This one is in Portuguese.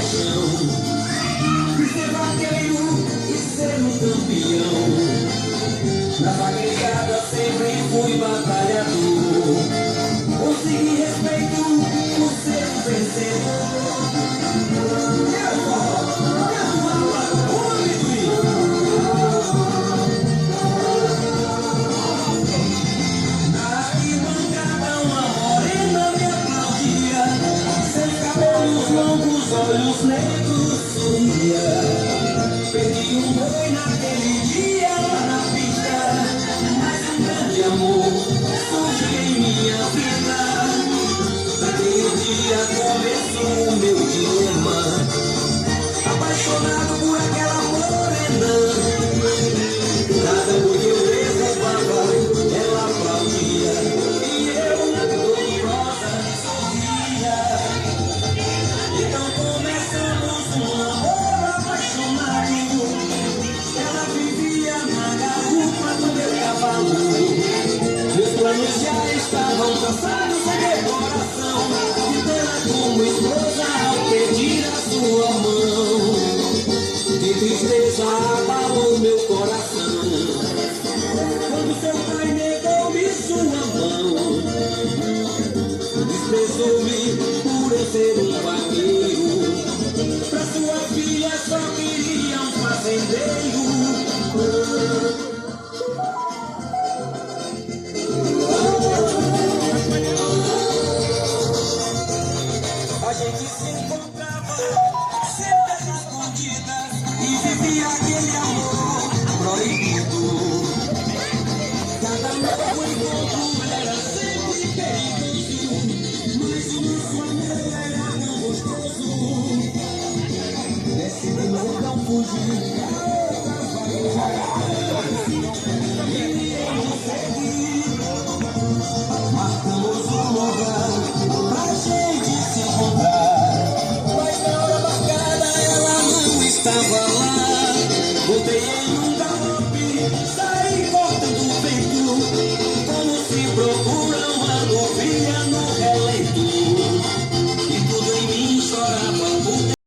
paixão de ser vaqueiro e ser um campeão. Na vaquejada sempre fui batalhador, consegui respeito por ser um vencedor. Olhos negros sorria. Perdi um boi naquele dia na pista, mas um grande amor surgiu em minha vida. Naquele dia começou o meu dilema, apaixonado por aquela morena. Cada boi que eu derrubava, ela aplaudia e eu, dolorosa, sorria. Então começamos um amor apaixonado. Ela vivia na garupa do meu cavalo. Meus planos já estavam cansados em meu coração, de tê-la como esposa ao pedir a sua mão. De tristeza abalou meu coração quando seu pai negou-me sua mão. Desprezou-me por eu ser um vaqueiro, pra sua filha só queria um fazendeiro. A gente se encontrava sempre às escondidas e vivia aquele amor proibido. Cada novo encontro era sempre perigoso, mas o nosso amor era tão gostoso. Decidi não fugir